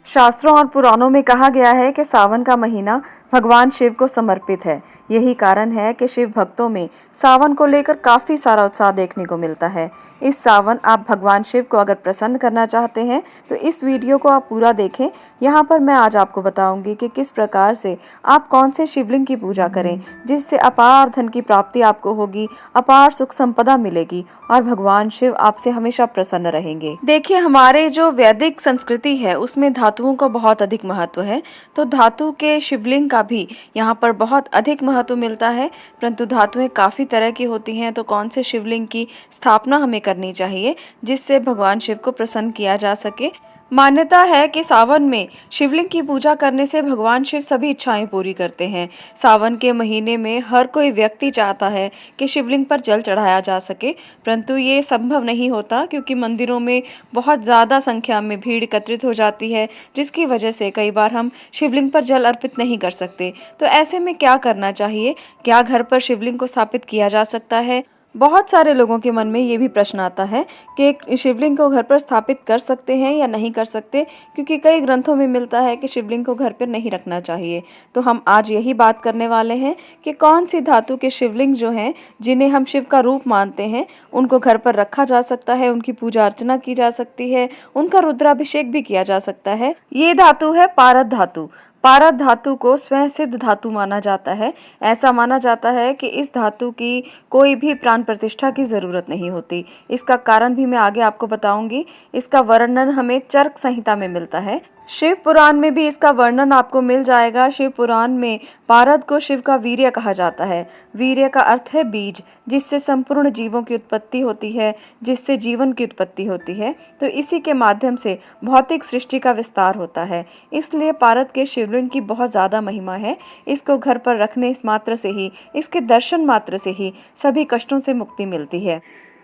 शास्त्रों और पुराणों में कहा गया है कि सावन का महीना भगवान शिव को समर्पित है। यही कारण है कि शिव भक्तों में सावन को लेकर काफी सारा उत्साह देखने को मिलता है। इस सावन आप भगवान शिव को अगर प्रसन्न करना चाहते हैं तो इस वीडियो को आप पूरा देखें। यहाँ पर मैं आज आपको बताऊंगी कि किस प्रकार से आप कौन से शिवलिंग की पूजा करें जिससे अपार धन की प्राप्ति आपको होगी, अपार सुख संपदा मिलेगी और भगवान शिव आपसे हमेशा प्रसन्न रहेंगे। देखिए, हमारे जो वैदिक संस्कृति है उसमें धातुओं का बहुत अधिक महत्व है। तो धातु के शिवलिंग का भी यहाँ पर बहुत अधिक महत्व मिलता है। परंतु धातुएं काफी तरह की होती हैं, तो कौन से शिवलिंग की स्थापना हमें करनी चाहिए जिससे भगवान शिव को प्रसन्न किया जा सके। मान्यता है कि सावन में शिवलिंग की पूजा करने से भगवान शिव सभी इच्छाएं पूरी करते हैं। सावन के महीने में हर कोई व्यक्ति चाहता है कि शिवलिंग पर जल चढ़ाया जा सके, परंतु ये संभव नहीं होता क्योंकि मंदिरों में बहुत ज़्यादा संख्या में भीड़ एकत्रित हो जाती है, जिसकी वजह से कई बार हम शिवलिंग पर जल अर्पित नहीं कर सकते। तो ऐसे में क्या करना चाहिए? क्या घर पर शिवलिंग को स्थापित किया जा सकता है? बहुत सारे लोगों के मन में ये भी प्रश्न आता है कि शिवलिंग को घर पर स्थापित कर सकते हैं या नहीं कर सकते, क्योंकि कई ग्रंथों में मिलता है कि शिवलिंग को घर पर नहीं रखना चाहिए। तो हम आज यही बात करने वाले हैं कि कौन सी धातु के शिवलिंग जो हैं, जिन्हें हम शिव का रूप मानते हैं, उनको घर पर रखा जा सकता है, उनकी पूजा अर्चना की जा सकती है, उनका रुद्राभिषेक भी किया जा सकता है। ये धातु है पारद धातु। पारद धातु को स्वयं सिद्ध धातु माना जाता है। ऐसा माना जाता है कि इस धातु की कोई भी प्राण प्रतिष्ठा की जरूरत नहीं होती। इसका कारण भी मैं आगे आपको बताऊंगी। इसका वर्णन हमें चरक संहिता में मिलता है। शिव पुराण में भी इसका वर्णन आपको मिल जाएगा। शिव पुराण में पारद को शिव का वीर्य कहा जाता है। वीर्य का अर्थ है बीज, जिससे संपूर्ण जीवों की उत्पत्ति होती है, जिससे जीवन की उत्पत्ति होती है। तो इसी के माध्यम से भौतिक सृष्टि का विस्तार होता है। इसलिए पारद के शिवलिंग की बहुत ज़्यादा महिमा है। इसको घर पर रखने मात्र से ही, इसके दर्शन मात्र से ही सभी कष्टों से मुक्ति मिलती है।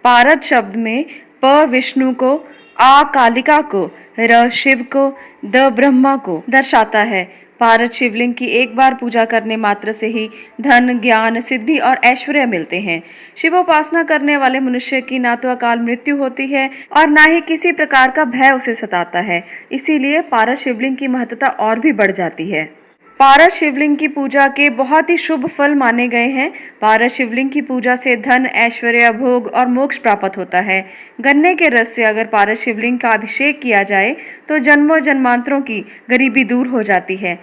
पारद शब्द में प विष्णु को, आ कालिका को, र शिव को, द ब्रह्मा को दर्शाता है। पारद शिवलिंग की एक बार पूजा करने मात्र से ही धन, ज्ञान, सिद्धि और ऐश्वर्य मिलते हैं। शिवोपासना करने वाले मनुष्य की ना तो अकाल मृत्यु होती है और ना ही किसी प्रकार का भय उसे सताता है। इसीलिए पारद शिवलिंग की महत्ता और भी बढ़ जाती है। पारद शिवलिंग की पूजा के बहुत ही शुभ फल माने गए हैं। पारद शिवलिंग की पूजा से धन, ऐश्वर्य, भोग और मोक्ष प्राप्त होता है। गन्ने के रस से अगर पारद शिवलिंग का अभिषेक किया जाए तो जन्मों जन्मांतरों की गरीबी दूर हो जाती है।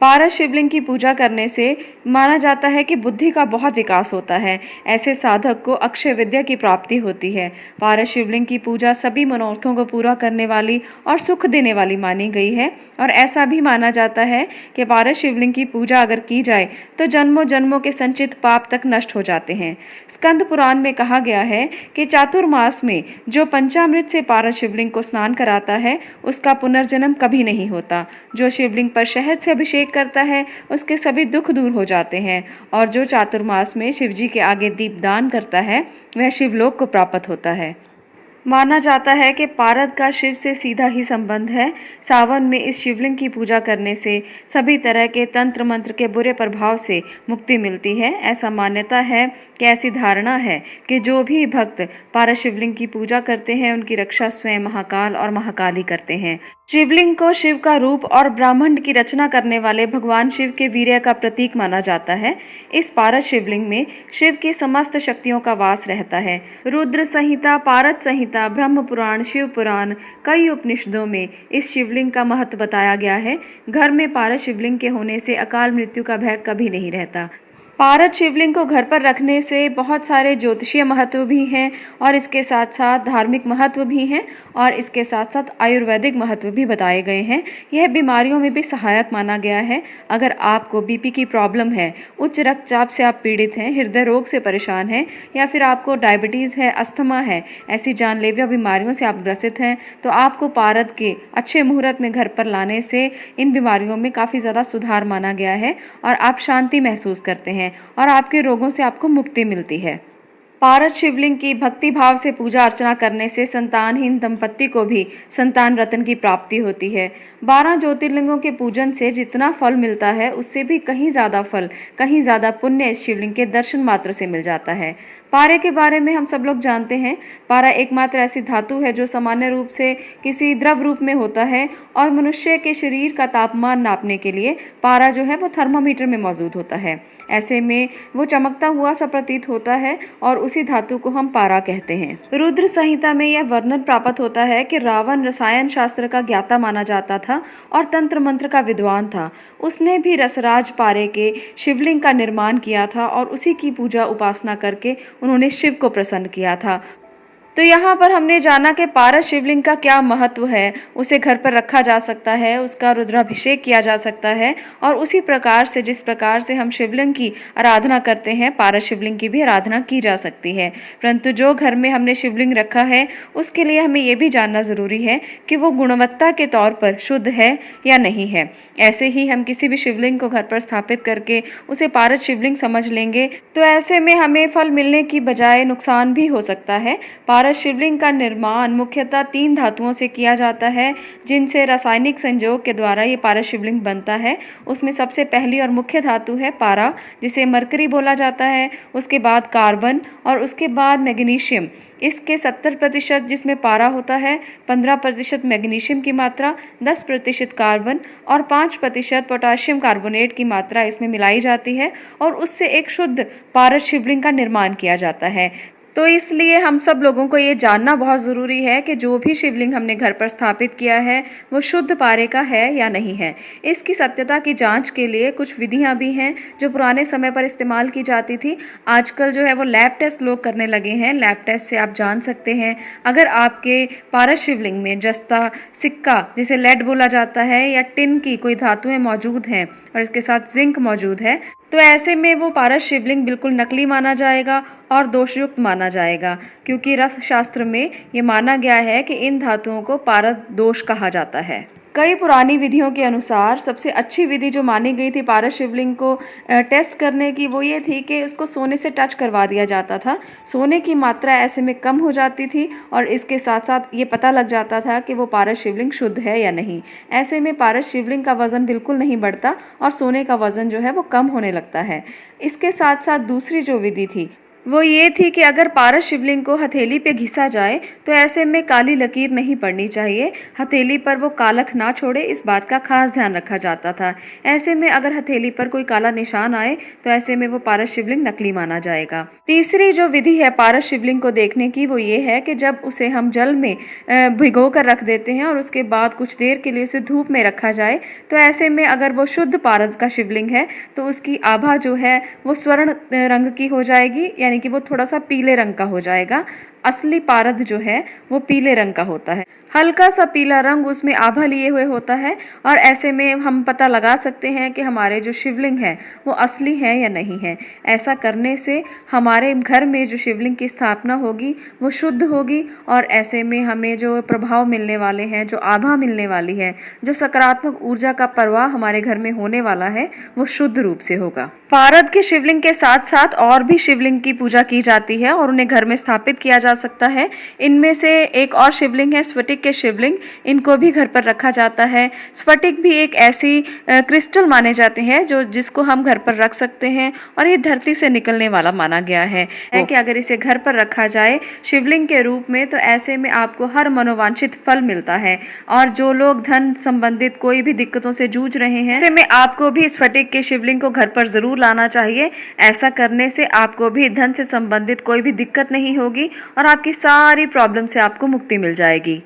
पारद शिवलिंग की पूजा करने से माना जाता है कि बुद्धि का बहुत विकास होता है। ऐसे साधक को अक्षय विद्या की प्राप्ति होती है। पारद शिवलिंग की पूजा सभी मनोरथों को पूरा करने वाली और सुख देने वाली मानी गई है। और ऐसा भी माना जाता है कि पारद शिवलिंग की पूजा अगर की जाए तो जन्मों जन्मों के संचित पाप तक नष्ट हो जाते हैं। स्कंद पुराण में कहा गया है कि चातुर्मास में जो पंचामृत से पारद शिवलिंग को स्नान कराता है उसका पुनर्जन्म कभी नहीं होता। जो शिवलिंग पर शहद से अभिषेक करता है उसके सभी दुख दूर हो जाते हैं। और जो चातुर्मास में शिवजी के आगे दीपदान करता है वह शिवलोक को प्राप्त होता है। माना जाता है कि पारद का शिव से सीधा ही संबंध है। सावन में इस शिवलिंग की पूजा करने से सभी तरह के तंत्र मंत्र के बुरे प्रभाव से मुक्ति मिलती है। ऐसा मान्यता है कि ऐसी धारणा है कि जो भी भक्त पारद शिवलिंग की पूजा करते हैं उनकी रक्षा स्वयं महाकाल और महाकाली करते हैं। शिवलिंग को शिव का रूप और ब्रह्मांड की रचना करने वाले भगवान शिव के वीर्य का प्रतीक माना जाता है। इस पारद शिवलिंग में शिव की समस्त शक्तियों का वास रहता है। रुद्र संहिता, पारद संहिता, ब्रह्म पुराण, शिव पुराण, कई उपनिषदों में इस शिवलिंग का महत्व बताया गया है। घर में पारद शिवलिंग के होने से अकाल मृत्यु का भय कभी नहीं रहता। पारद शिवलिंग को घर पर रखने से बहुत सारे ज्योतिषीय महत्व भी हैं और इसके साथ साथ धार्मिक महत्व भी हैं और इसके साथ साथ आयुर्वेदिक महत्व भी बताए गए हैं। यह बीमारियों में भी सहायक माना गया है। अगर आपको बीपी की प्रॉब्लम है, उच्च रक्तचाप से आप पीड़ित हैं, हृदय रोग से परेशान हैं या फिर आपको डायबिटीज़ है, अस्थमा है, ऐसी जानलेवा बीमारियों से आप ग्रसित हैं, तो आपको पारद के अच्छे मुहूर्त में घर पर लाने से इन बीमारियों में काफ़ी ज़्यादा सुधार माना गया है और आप शांति महसूस करते हैं और आपके रोगों से आपको मुक्ति मिलती है। पारद शिवलिंग की भक्ति भाव से पूजा अर्चना करने से संतानहीन दंपत्ति को भी संतान रत्न की प्राप्ति होती है। 12 ज्योतिर्लिंगों के पूजन से जितना फल मिलता है उससे भी कहीं ज़्यादा फल, कहीं ज़्यादा पुण्य इस शिवलिंग के दर्शन मात्र से मिल जाता है। पारे के बारे में हम सब लोग जानते हैं। पारा एकमात्र ऐसी धातु है जो सामान्य रूप से किसी द्रव रूप में होता है और मनुष्य के शरीर का तापमान नापने के लिए पारा जो है वो थर्मामीटर में मौजूद होता है। ऐसे में वो चमकता हुआ सा प्रतीत होता है और उसी धातु को हम पारा कहते हैं। रुद्र संहिता में यह वर्णन प्राप्त होता है कि रावण रसायन शास्त्र का ज्ञाता माना जाता था और तंत्र मंत्र का विद्वान था। उसने भी रसराज पारे के शिवलिंग का निर्माण किया था और उसी की पूजा उपासना करके उन्होंने शिव को प्रसन्न किया था। तो यहाँ पर हमने जाना कि पारस शिवलिंग का क्या महत्व है। उसे घर पर रखा जा सकता है, उसका रुद्राभिषेक किया जा सकता है और उसी प्रकार से जिस प्रकार से हम शिवलिंग की आराधना करते हैं पारस शिवलिंग की भी आराधना की जा सकती है। परंतु जो घर में हमने शिवलिंग रखा है उसके लिए हमें ये भी जानना ज़रूरी है कि वो गुणवत्ता के तौर पर शुद्ध है या नहीं है। ऐसे ही हम किसी भी शिवलिंग को घर पर स्थापित करके उसे पारस शिवलिंग समझ लेंगे तो ऐसे में हमें फल मिलने की बजाय नुकसान भी हो सकता है। पारस शिवलिंग का निर्माण मुख्यतः 3 धातुओं से किया जाता है जिनसे रासायनिक संयोग के द्वारा ये पारस शिवलिंग बनता है। उसमें सबसे पहली और मुख्य धातु है पारा, जिसे मरकरी बोला जाता है। उसके बाद कार्बन और उसके बाद मैग्नीशियम। इसके 70% जिसमें पारा होता है, 15% मैग्नीशियम की मात्रा, 10% कार्बन और 5% पोटाशियम कार्बोनेट की मात्रा इसमें मिलाई जाती है और उससे एक शुद्ध पारस शिवलिंग का निर्माण किया जाता है। तो इसलिए हम सब लोगों को ये जानना बहुत ज़रूरी है कि जो भी शिवलिंग हमने घर पर स्थापित किया है वो शुद्ध पारे का है या नहीं है। इसकी सत्यता की जांच के लिए कुछ विधियां भी हैं जो पुराने समय पर इस्तेमाल की जाती थी। आजकल जो है वो लैब टेस्ट लोग करने लगे हैं। लैब टेस्ट से आप जान सकते हैं अगर आपके पारस शिवलिंग में जस्ता, सिक्का जिसे लेड बोला जाता है या टिन की कोई धातुएँ मौजूद हैं और इसके साथ जिंक मौजूद है तो ऐसे में वो पारस शिवलिंग बिल्कुल नकली माना जाएगा और दोषयुक्त माना जाएगा, क्योंकि रस शास्त्र में ये माना गया है कि इन धातुओं को पारद दोष कहा जाता है। कई पुरानी विधियों के अनुसार सबसे अच्छी विधि जो मानी गई थी पारस शिवलिंग को टेस्ट करने की वो ये थी कि उसको सोने से टच करवा दिया जाता था। सोने की मात्रा ऐसे में कम हो जाती थी और इसके साथ साथ ये पता लग जाता था कि वो पारस शिवलिंग शुद्ध है या नहीं। ऐसे में पारस शिवलिंग का वज़न बिल्कुल नहीं बढ़ता और सोने का वज़न जो है वो कम होने लगता है। इसके साथ साथ दूसरी जो विधि थी वो ये थी कि अगर पारस शिवलिंग को हथेली पे घिसा जाए तो ऐसे में काली लकीर नहीं पड़नी चाहिए। हथेली पर वो कालख ना छोड़े, इस बात का खास ध्यान रखा जाता था। ऐसे में अगर हथेली पर कोई काला निशान आए तो ऐसे में वो पारस शिवलिंग नकली माना जाएगा। तीसरी जो विधि है पारस शिवलिंग को देखने की वो ये है कि जब उसे हम जल में भिगो कर रख देते हैं और उसके बाद कुछ देर के लिए उसे धूप में रखा जाए तो ऐसे में अगर वो शुद्ध पारद का शिवलिंग है तो उसकी आभा जो है वो स्वर्ण रंग की हो जाएगी, यानी कि वो थोड़ा सा पीले रंग का हो जाएगा। असली पारद जो है वो पीले रंग का होता है, हल्का सा पीला रंग उसमें आभा लिए हुए होता है और ऐसे में हम पता लगा सकते हैं कि हमारे जो शिवलिंग है वो असली है या नहीं है। ऐसा करने से हमारे घर में जो शिवलिंग की स्थापना होगी वो शुद्ध होगी और ऐसे में हमें जो प्रभाव मिलने वाले हैं, जो आभा मिलने वाली है, जो सकारात्मक ऊर्जा का प्रवाह हमारे घर में होने वाला है वो शुद्ध रूप से होगा। पारद के शिवलिंग के साथ साथ और भी शिवलिंग की पूजा की जाती है और उन्हें घर में स्थापित किया जा सकता है। इनमें से एक और शिवलिंग है स्फटिक के शिवलिंग, इनको भी घर पर रखा जाता है। स्फटिक भी एक ऐसी क्रिस्टल माने जाते हैं जो जिसको हम घर पर रख सकते हैं और ये धरती से निकलने वाला माना गया है कि अगर इसे घर पर रखा जाए शिवलिंग के रूप में तो ऐसे में आपको हर मनोवांछित फल मिलता है। और जो लोग धन संबंधित कोई भी दिक्कतों से जूझ रहे हैं ऐसे में आपको भी स्फटिक के शिवलिंग को घर पर जरूर लाना चाहिए। ऐसा करने से आपको भी धन से संबंधित कोई भी दिक्कत नहीं होगी और आपकी सारी प्रॉब्लम से आपको मुक्ति मिल जाएगी।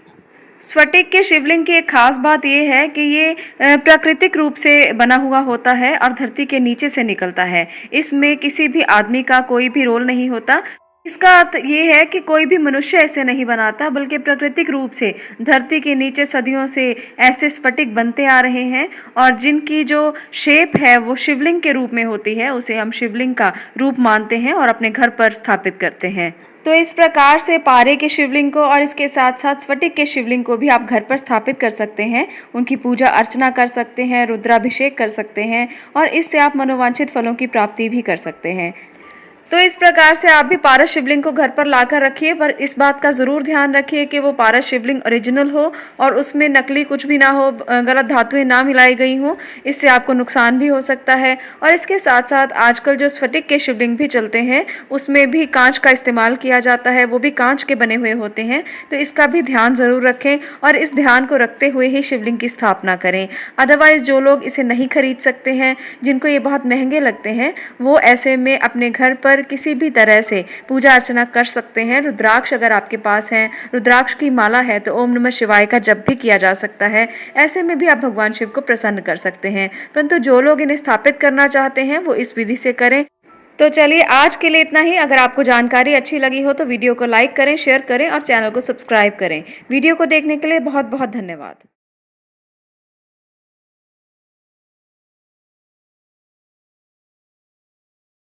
स्फटिक के शिवलिंग की एक खास बात यह है कि ये प्राकृतिक रूप से बना हुआ होता है और धरती के नीचे से निकलता है। इसमें किसी भी आदमी का कोई भी रोल नहीं होता। इसका अर्थ ये है कि कोई भी मनुष्य ऐसे नहीं बनाता, बल्कि प्राकृतिक रूप से धरती के नीचे सदियों से ऐसे स्फटिक बनते आ रहे हैं और जिनकी जो शेप है वो शिवलिंग के रूप में होती है, उसे हम शिवलिंग का रूप मानते हैं और अपने घर पर स्थापित करते हैं। तो इस प्रकार से पारे के शिवलिंग को और इसके साथ साथ स्फटिक के शिवलिंग को भी आप घर पर स्थापित कर सकते हैं। उनकी पूजा अर्चना कर सकते हैं, रुद्राभिषेक कर सकते हैं और इससे आप मनोवांछित फलों की प्राप्ति भी कर सकते हैं। तो इस प्रकार से आप भी पारस शिवलिंग को घर पर लाकर रखिए, पर इस बात का ज़रूर ध्यान रखिए कि वो पारस शिवलिंग ओरिजिनल हो और उसमें नकली कुछ भी ना हो, गलत धातुएं ना मिलाई गई हों। इससे आपको नुकसान भी हो सकता है। और इसके साथ साथ आजकल जो स्फटिक के शिवलिंग भी चलते हैं, उसमें भी कांच का इस्तेमाल किया जाता है, वो भी कांच के बने हुए होते हैं। तो इसका भी ध्यान ज़रूर रखें और इस ध्यान को रखते हुए ही शिवलिंग की स्थापना करें। अदरवाइज़ जो लोग इसे नहीं खरीद सकते हैं, जिनको ये बहुत महंगे लगते हैं, वो ऐसे में अपने घर पर किसी भी तरह से पूजा अर्चना कर सकते हैं। रुद्राक्ष अगर आपके पास है, रुद्राक्ष की माला है, तो ओम नमः शिवाय का जप भी किया जा सकता है। ऐसे में भी आप भगवान शिव को प्रसन्न कर सकते हैं। परंतु जो लोग इन्हें स्थापित करना चाहते हैं, वो इस विधि से करें। तो चलिए आज के लिए इतना ही। अगर आपको जानकारी अच्छी लगी हो तो वीडियो को लाइक करें, शेयर करें और चैनल को सब्सक्राइब करें। वीडियो को देखने के लिए बहुत बहुत धन्यवाद।